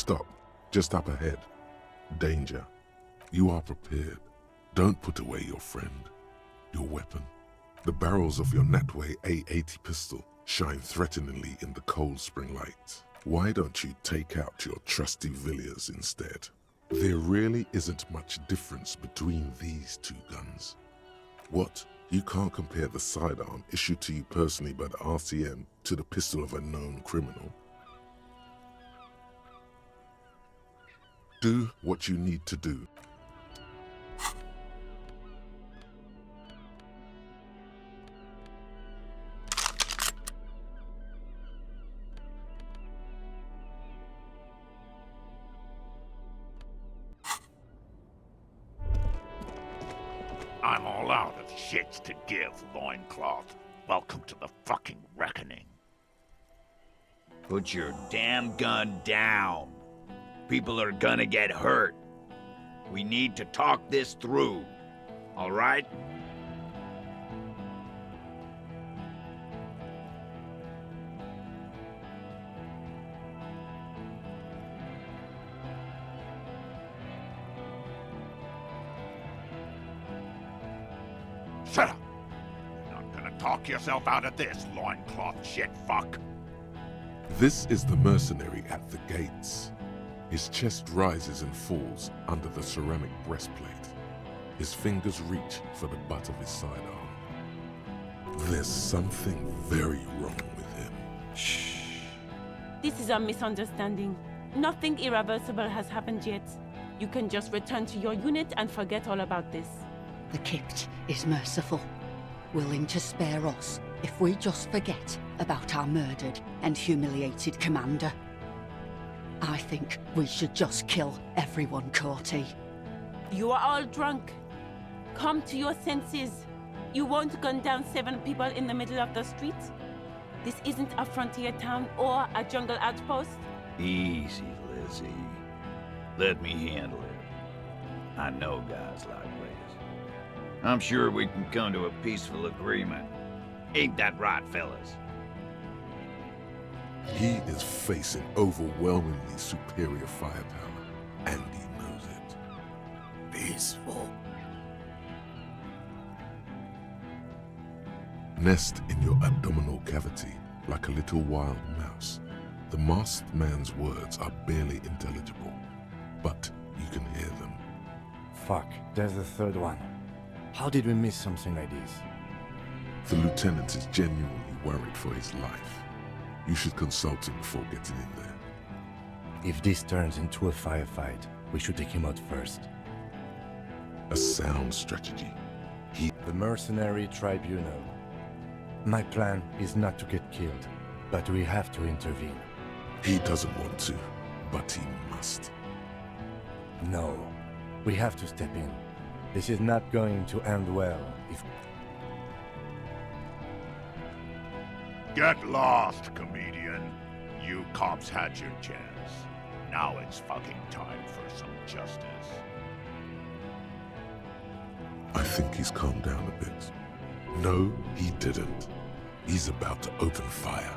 Stop. Just up ahead. Danger. You are prepared. Don't put away your friend. Your weapon. The barrels of your Natway A80 pistol shine threateningly in the cold spring light. Why don't you take out your trusty Villiers instead? There really isn't much difference between these two guns. What? You can't compare the sidearm issued to you personally by the RCM to the pistol of a known criminal. Do what you need to do. I'm all out of shits to give, loincloth. Welcome to the fucking reckoning. Put your damn gun down. People are gonna get hurt. We need to talk this through, all right? Shut up! You're not gonna talk yourself out of this, loincloth shit fuck. This is the mercenary at the gates. His chest rises and falls under the ceramic breastplate. His fingers reach for the butt of his sidearm. There's something very wrong with him. Shh. This is a misunderstanding. Nothing irreversible has happened yet. You can just return to your unit and forget all about this. The Kipt is merciful, willing to spare us if we just forget about our murdered and humiliated commander. I think we should just kill everyone, Courty. You are all drunk. Come to your senses. You won't gun down 7 people in the middle of the street. This isn't a frontier town or a jungle outpost. Easy, Lizzie. Let me handle it. I know guys like Liz. I'm sure we can come to a peaceful agreement. Ain't that right, fellas? He is facing overwhelmingly superior firepower, and he knows it. Peaceful. Nest in your abdominal cavity like a little wild mouse. The masked man's words are barely intelligible, but you can hear them. Fuck, there's the third one. How did we miss something like this? The lieutenant is genuinely worried for his life. You should consult him before getting in there. If this turns into a firefight, we should take him out first. A sound strategy. The mercenary tribunal. My plan is not to get killed, but we have to intervene. He doesn't want to, but he must. No, we have to step in. This is not going to end well if... Get lost, comedian. You cops had your chance. Now it's fucking time for some justice. I think he's calmed down a bit. No, he didn't. He's about to open fire.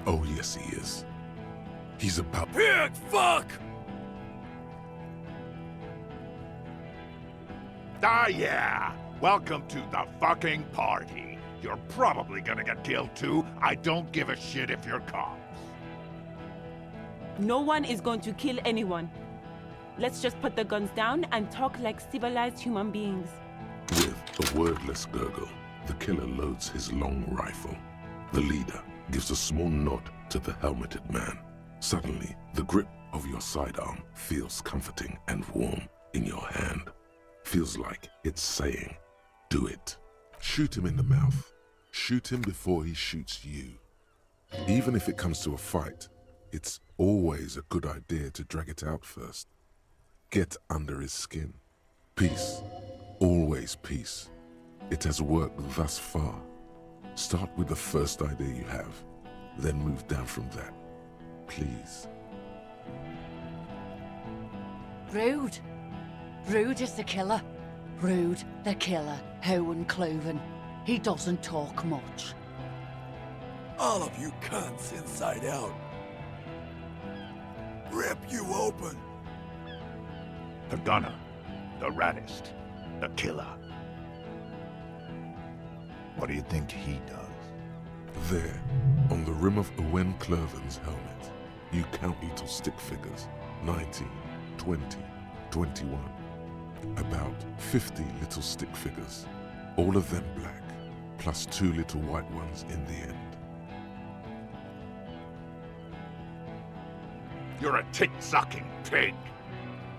Oh, yes, he is. He's about— Pig fuck! Ah, yeah! Welcome to the fucking party. You're probably gonna get killed too. I don't give a shit if you're cops. No one is going to kill anyone. Let's just put the guns down and talk like civilized human beings. With a wordless gurgle, the killer loads his long rifle. The leader gives a small nod to the helmeted man. Suddenly, the grip of your sidearm feels comforting and warm in your hand. Feels like it's saying, do it. Shoot him in the mouth. Shoot him before he shoots you. Even if it comes to a fight, it's always a good idea to drag it out first. Get under his skin. Peace. Always peace. It has worked thus far. Start with the first idea you have, then move down from that. Please. Rude. Rude is the killer. Rude, the killer, Howen Cloven. He doesn't talk much. All of you cunts inside out. Rip you open. The gunner, the raddest, the killer. What do you think he does? There, on the rim of Owen Cloven's helmet, you count little stick figures. 19, 20, 21. About 50 little stick figures. All of them black, plus 2 little white ones in the end. You're a tit-sucking pig.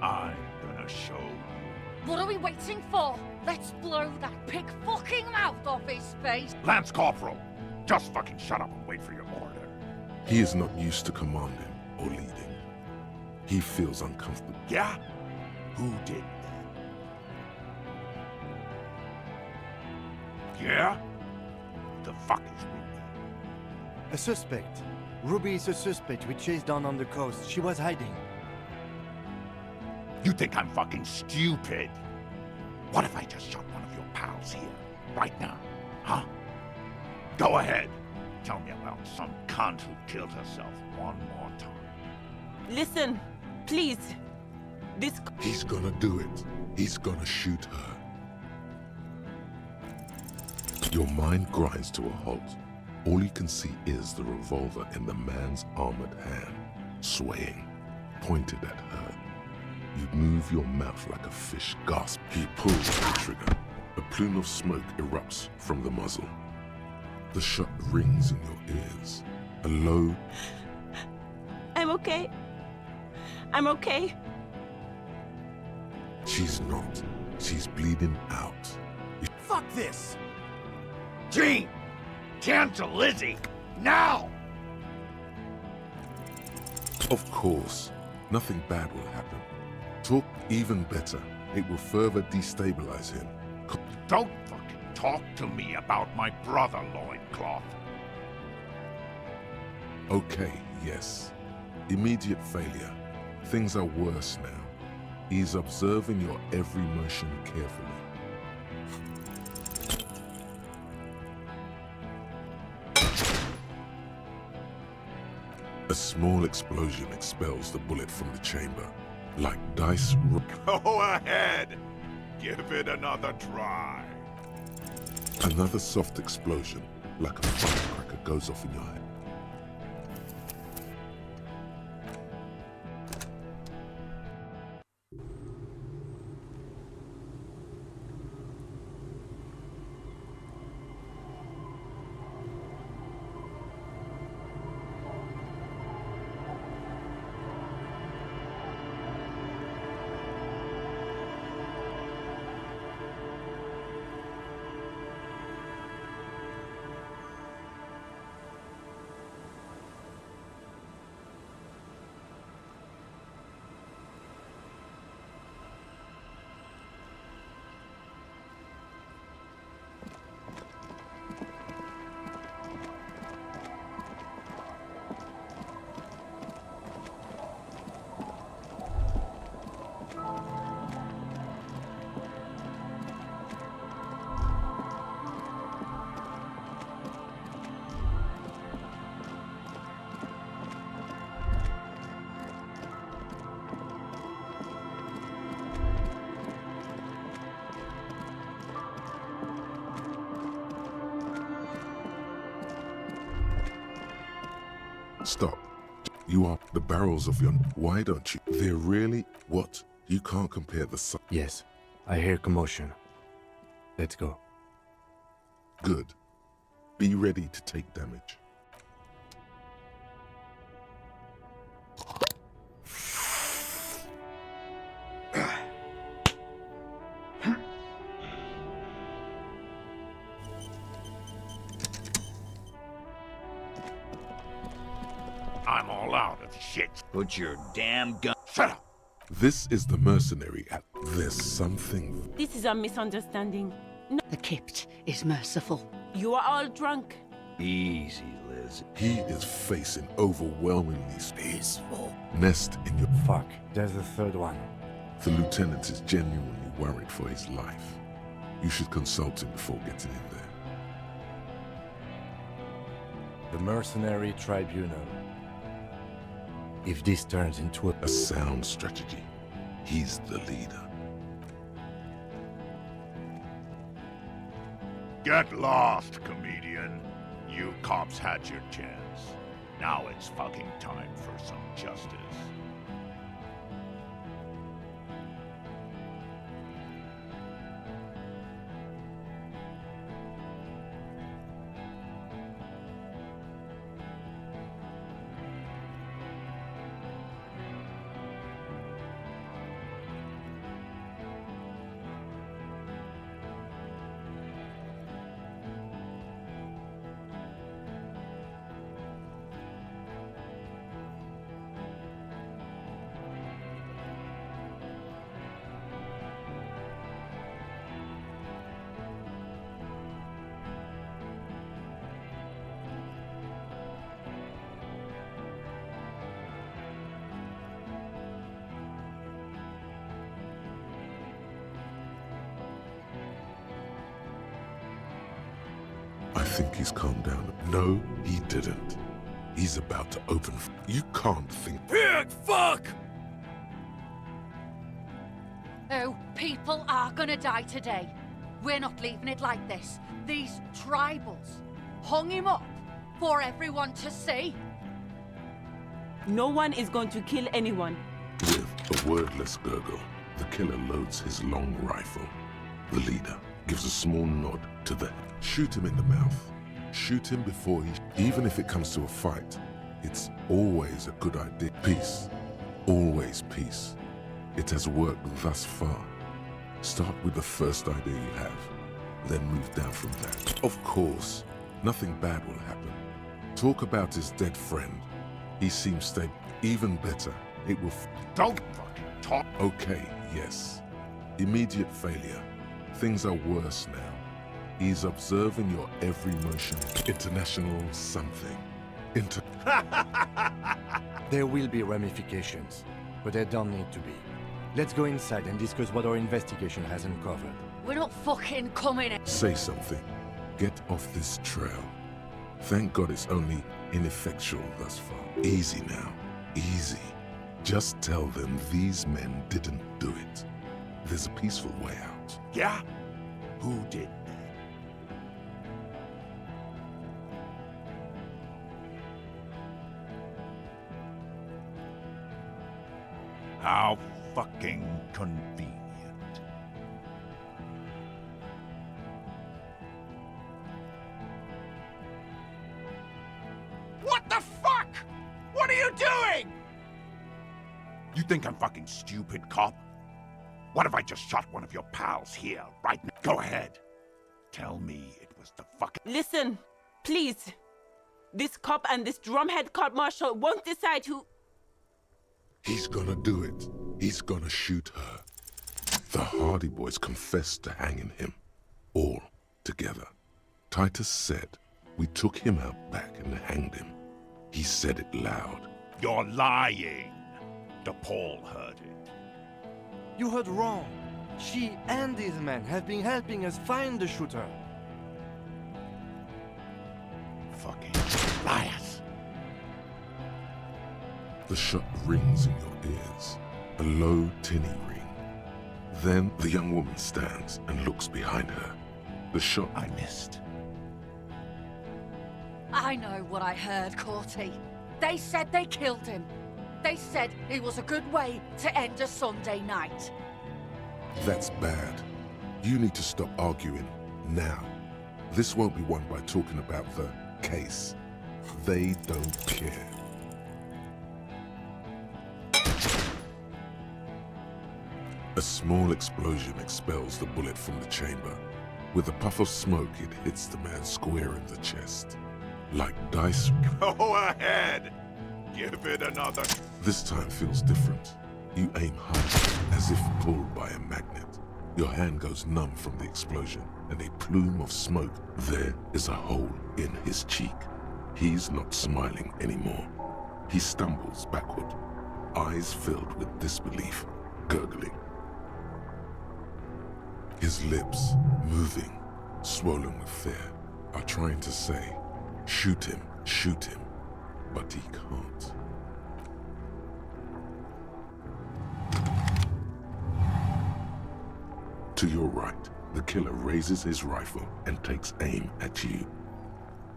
I'm gonna show you. What are we waiting for? Let's blow that pig fucking mouth off his face. Lance Corporal, just fucking shut up and wait for your order. He is not used to commanding or leading. He feels uncomfortable. Yeah? Who did that? Yeah? The fuck is Ruby? A suspect. Ruby is a suspect we chased down on the coast. She was hiding. You think I'm fucking stupid? What if I just shot one of your pals here, right now? Huh? Go ahead. Tell me about some cunt who killed herself one more time. Listen, please. This... He's gonna do it. He's gonna shoot her. Your mind grinds to a halt. All you can see is the revolver in the man's armored hand, swaying, pointed at her. You move your mouth like a fish gasp. He pulls the trigger. A plume of smoke erupts from the muzzle. The shot rings in your ears. A low... I'm okay. I'm okay. She's not. She's bleeding out. Fuck this! Gene! Cancel Lizzie! Now! Of course, nothing bad will happen. Talk even better. It will further destabilize him. Don't fucking talk to me about my brother, Loincloth. Okay, yes. Immediate failure. Things are worse now. He's observing your every motion carefully. A small explosion expels the bullet from the chamber. Like dice Go ahead! Give it another try. Another soft explosion, like a firecracker, goes off in your head. Stop. You are the barrels of your... Why don't you? They're really... What? You can't compare the... Yes, I hear commotion. Let's go. Good. Be ready to take damage. I'm all out of shit. Put your damn gun... Shut up! This is the mercenary at... There's something... This is a misunderstanding. No, The Kypt is merciful. you are all drunk. Easy, Liz. He is facing overwhelmingly... Peaceful. Nest in your... Fuck, there's a third one. The lieutenant is genuinely worried for his life. You should consult him before getting in there. The Mercenary Tribunal. If this turns into A sound strategy. He's the leader. Get lost, comedian. You cops had your chance. Now it's fucking time for some justice. I think he's calmed down. No, he didn't. He's about to open. You can't think. Pig fuck! Oh, people are gonna die today. We're not leaving it like this. These tribals hung him up for everyone to see. No one is going to kill anyone. With a wordless gurgle, the killer loads his long rifle. The leader gives a small nod to the... Shoot him in the mouth. Shoot him before he... Even if it comes to a fight, it's always a good idea. Peace. Always peace. It has worked thus far. Start with the first idea you have, then move down from that. Of course, nothing bad will happen. Talk about his dead friend. He seems stable. Even better, it will... Don't fucking talk. Okay, yes. Immediate failure. Things are worse now. He's observing your every motion. International something. There will be ramifications, but there don't need to be. Let's go inside and discuss what our investigation has uncovered. We're not fucking coming in. Say something. Get off this trail. Thank God it's only ineffectual thus far. Easy now. Easy. Just tell them these men didn't do it. There's a peaceful way out. Yeah? Who did? How fucking convenient. What the fuck? What are you doing? You think I'm fucking stupid, cop? What if I just shot one of your pals here, right now? Go ahead. Tell me it was the fucking... Listen, please. This cop and this drumhead court marshal won't decide who... He's gonna do it. He's gonna shoot her. The Hardy Boys confessed to hanging him. All together. Titus said, we took him out back and hanged him. He said it loud. You're lying. DePaul heard it. You heard wrong. She and these men have been helping us find the shooter. Fucking liars. The shot rings in your ears. A low, tinny ring. Then the young woman stands and looks behind her. The shot... I missed. I know what I heard, Corty. They said they killed him. They said it was a good way to end a Sunday night. That's bad. You need to stop arguing now. This won't be won by talking about the case. They don't care. A small explosion expels the bullet from the chamber. With a puff of smoke, it hits the man square in the chest. Like dice. Go ahead. Give it another. This time feels different. You aim high, as if pulled by a magnet. Your hand goes numb from the explosion, and a plume of smoke. There is a hole in his cheek. He's not smiling anymore. He stumbles backward, eyes filled with disbelief, gurgling. His lips, moving, swollen with fear, are trying to say, shoot him, but he can't. To your right, the killer raises his rifle and takes aim at you.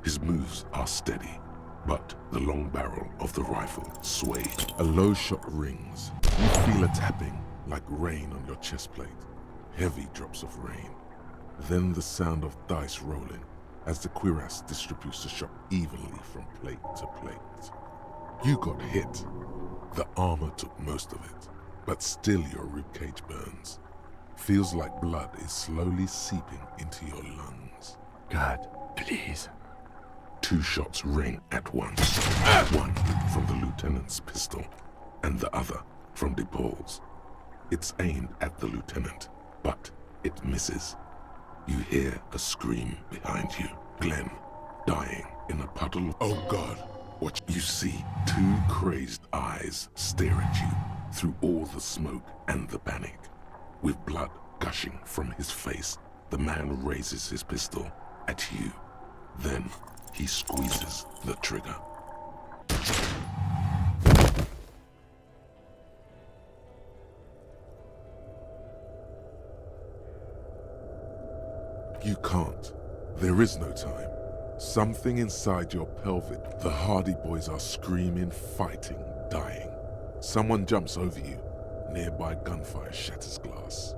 His moves are steady, but the long barrel of the rifle sways. A low shot rings. You feel a tapping, like rain on your chest plate. Heavy drops of rain. Then the sound of dice rolling as the cuirass distributes the shot evenly from plate to plate. You got hit. The armor took most of it, but still your ribcage burns. Feels like blood is slowly seeping into your lungs. God, please. 2 shots ring at once. One from the lieutenant's pistol, and the other from DePaul's. It's aimed at the lieutenant, but it misses. You hear a scream behind you. Glenn, dying in a puddle. Oh God, what you see? 2 crazed eyes stare at you through all the smoke and the panic. With blood gushing from his face, the man raises his pistol at you. Then he squeezes the trigger. You can't. There is no time. Something inside your pelvic. The Hardy Boys are screaming, fighting, dying. Someone jumps over you. Nearby gunfire shatters glass.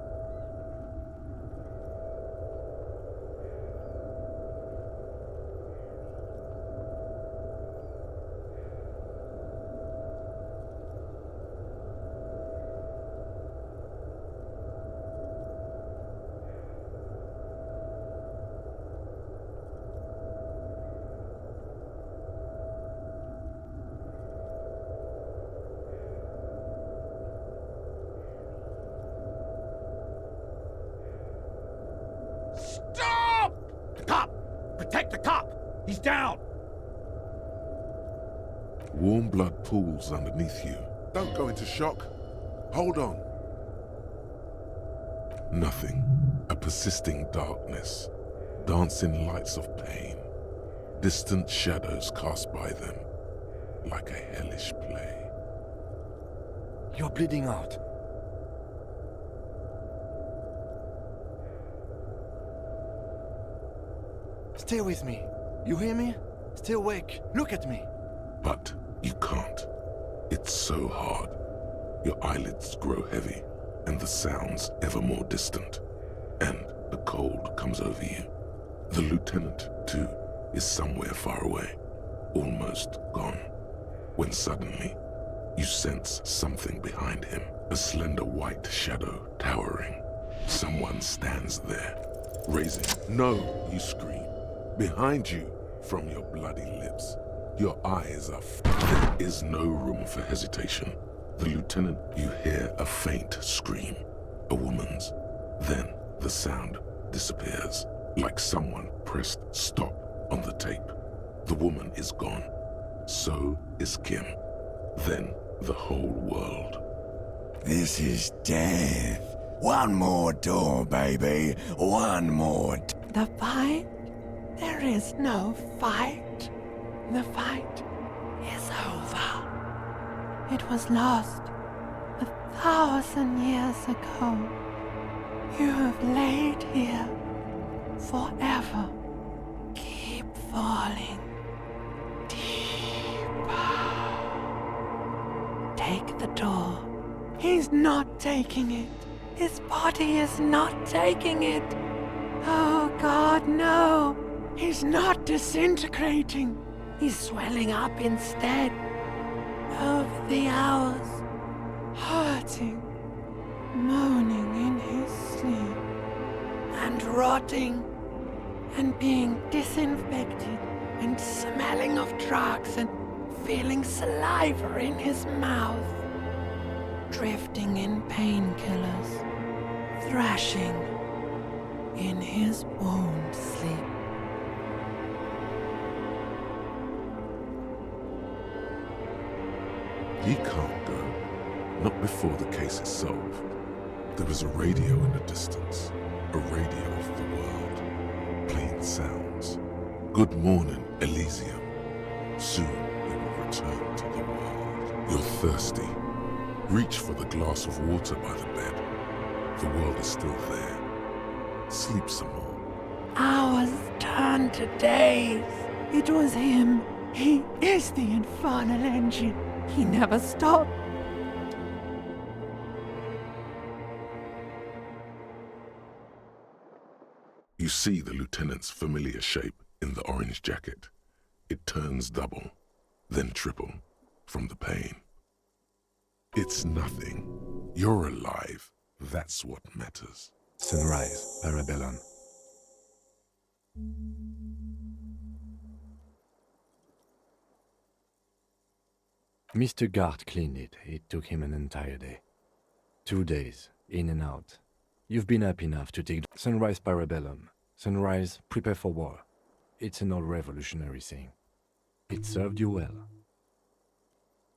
Stop! The cop! Protect the cop! He's down! Warm blood pools underneath you. Don't go into shock. Hold on. Nothing. A persisting darkness. Dancing lights of pain. Distant shadows cast by them. Like a hellish play. You're bleeding out. Stay with me. You hear me? Stay awake. Look at me. But you can't. It's so hard. Your eyelids grow heavy, and the sounds ever more distant. And the cold comes over you. The lieutenant, too, is somewhere far away, almost gone. When suddenly, you sense something behind him, a slender white shadow towering. Someone stands there, raising. No, you scream. Behind you, from your bloody lips. Your eyes are There is no room for hesitation. The lieutenant, you hear a faint scream, a woman's. Then the sound disappears, like someone pressed stop on the tape. The woman is gone. So is Kim. Then the whole world. This is death. One more door, baby. One more. The fight? There is no fight. The fight is over. It was lost 1,000 years ago. You have laid here forever. Keep falling deeper. Take the door. He's not taking it. His body is not taking it. Oh God, no. He's not disintegrating. He's swelling up instead. Over the hours, hurting, moaning in his sleep, and rotting, and being disinfected, and smelling of drugs, and feeling saliva in his mouth, drifting in painkillers, thrashing in his wound sleep. He can't go. Not before the case is solved. There was a radio in the distance. a radio of the world, playing sounds. Good morning, Elysium. Soon you will return to the world. You're thirsty. Reach for the glass of water by the bed. The world is still there. Sleep some more. Hours turned to days. It was him. He is the infernal engine. He never stopped. You see the lieutenant's familiar shape in the orange jacket. It turns double, then triple, from the pain. It's nothing. You're alive. That's what matters. Sunrise, Parabellum. Mr. Gart cleaned it. It took him an entire day. 2 days, in and out. You've been up enough to take Sunrise Parabellum. Sunrise, prepare for war. It's an old revolutionary saying. It served you well.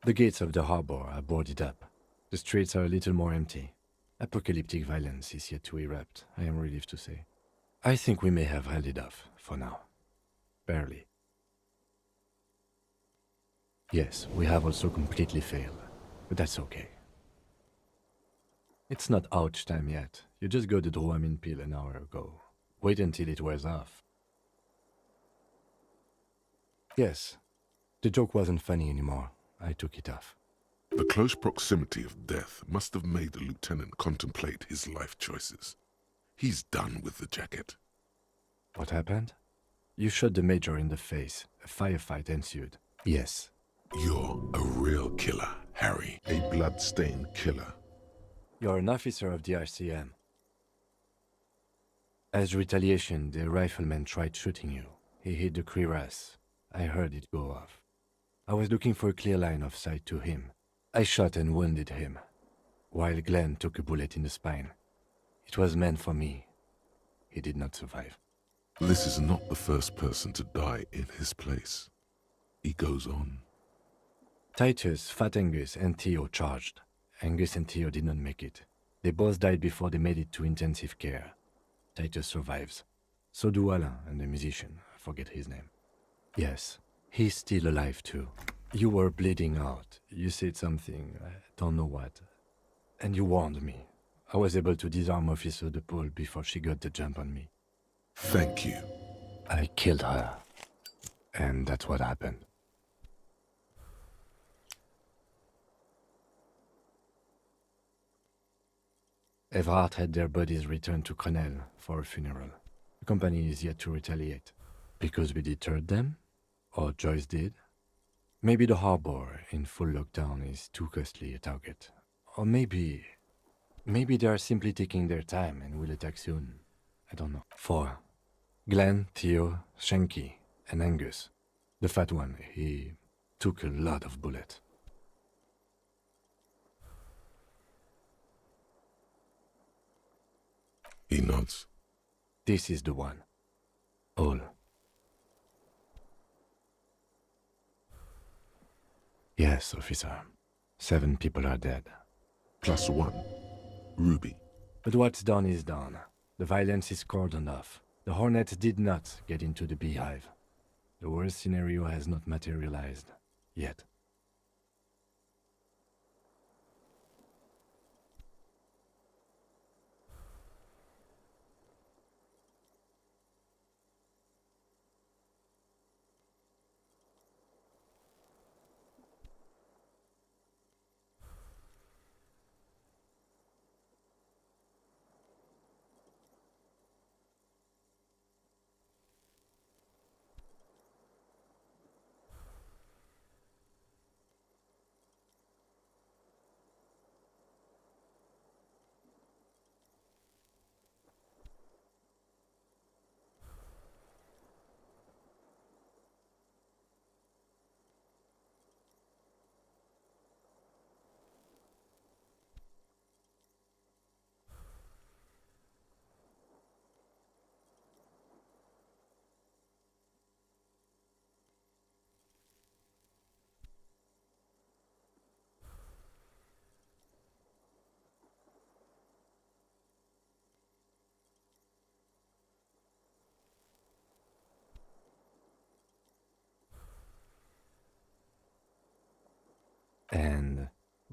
The gates of the harbor are boarded up. The streets are a little more empty. Apocalyptic violence is yet to erupt, I am relieved to say. I think we may have held it off, for now. Barely. Yes, we have also completely failed, but that's okay. It's not ouch time yet. You just got the Dramamine pill an hour ago. Wait until it wears off. Yes, the joke wasn't funny anymore. I took it off. The close proximity of death must have made the lieutenant contemplate his life choices. He's done with the jacket. What happened? You shot the major in the face. A firefight ensued. Yes. You're a real killer, Harry. A blood-stained killer. You're an officer of the RCM. As retaliation, the rifleman tried shooting you. He hit the cuirass. I heard it go off. I was looking for a clear line of sight to him. I shot and wounded him, while Glenn took a bullet in the spine. It was meant for me. He did not survive. This is not the first person to die in his place. He goes on. Titus, Fat Angus, and Theo charged. Angus and Theo did not make it. They both died before they made it to intensive care. Titus survives. So do Alain and the musician. I forget his name. Yes, he's still alive too. You were bleeding out. You said something, I don't know what. And you warned me. I was able to disarm Officer De Paul before she got the jump on me. Thank you. I killed her. And that's what happened. Evrard had their bodies returned to Crenel for a funeral. The company is yet to retaliate. Because we deterred them? Or Joyce did? Maybe the harbor in full lockdown is too costly a target. Or maybe they are simply taking their time and will attack soon. I don't know. 4. Glenn, Theo, Shanky, and Angus. The fat one, he took a lot of bullets. He nods. This is the one. All. Yes, officer. 7 people are dead. +1. Ruby. But what's done is done. The violence is cordoned off. The Hornets did not get into the beehive. The worst scenario has not materialized. Yet.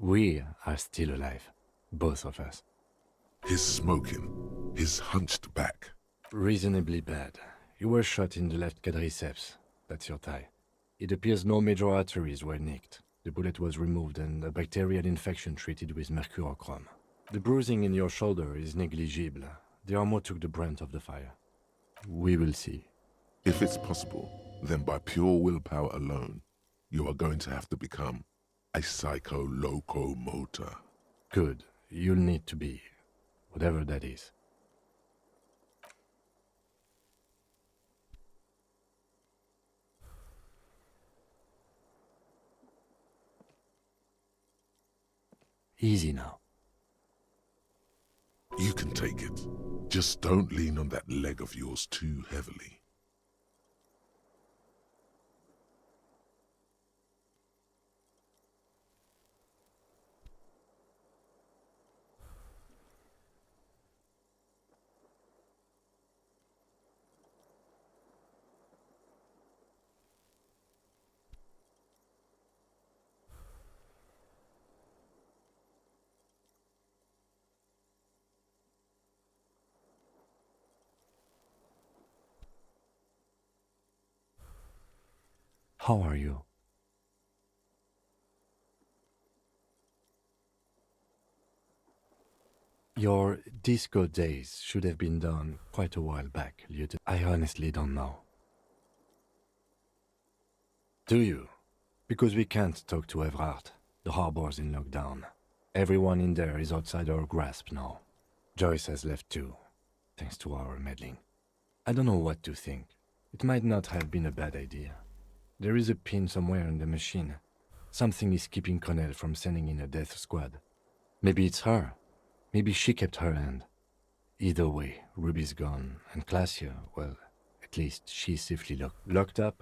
We are still alive. Both of us. His smoking, his hunched back. Reasonably bad. You were shot in the left quadriceps. That's your thigh. It appears no major arteries were nicked. The bullet was removed and a bacterial infection treated with mercurochrome. The bruising in your shoulder is negligible. The armor took the brunt of the fire. We will see. If it's possible, then by pure willpower alone, you are going to have to become a psycho-locomotor. Good. You'll need to be. Whatever that is. Easy now. You can take it. Just don't lean on that leg of yours too heavily. How are you? Your disco days should have been done quite a while back, Lieutenant. I honestly don't know. Do you? Because we can't talk to Evrard. The harbor's in lockdown. Everyone in there is outside our grasp now. Joyce has left too, thanks to our meddling. I don't know what to think. It might not have been a bad idea. There is a pin somewhere in the machine. Something is keeping Connell from sending in a death squad. Maybe it's her. Maybe she kept her hand. Either way, Ruby's gone, and Classia, well, at least she's safely locked up?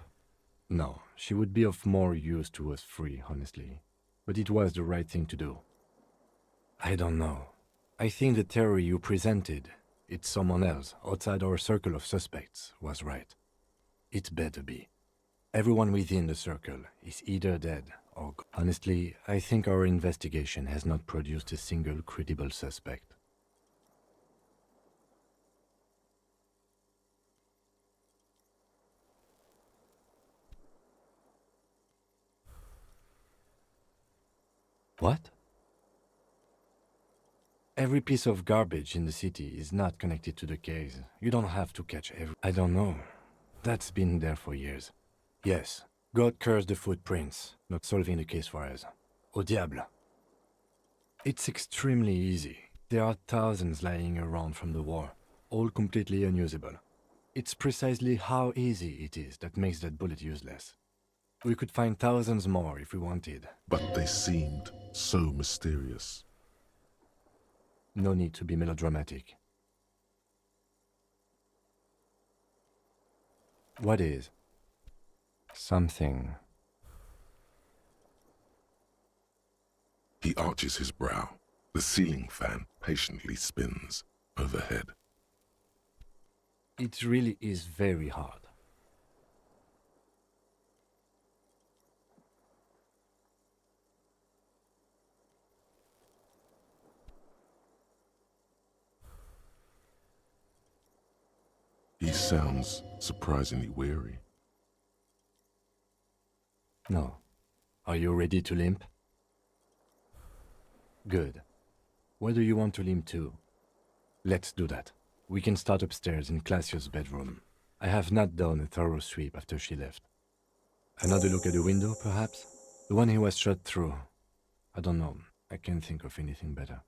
No, she would be of more use to us three, honestly. But it was the right thing to do. I don't know. I think the theory you presented, it's someone else, outside our circle of suspects, was right. It better be. Everyone within the circle is either dead or... Honestly, I think our investigation has not produced a single credible suspect. What? Every piece of garbage in the city is not connected to the case. You don't have to catch every... I don't know. That's been there for years. Yes, God curse the footprints, not solving the case for us. Au diable. It's extremely easy. There are thousands lying around from the war, all completely unusable. It's precisely how easy it is that makes that bullet useless. We could find thousands more if we wanted. But they seemed so mysterious. No need to be melodramatic. What is? Something. He arches his brow. The ceiling fan patiently spins overhead. It really is very hard. He sounds surprisingly weary. No. Are you ready to limp? Good. Where do you want to limp to? Let's do that. We can start upstairs in Classia's bedroom. I have not done a thorough sweep after she left. Another look at the window, perhaps? The one he was shot through. I don't know. I can't think of anything better.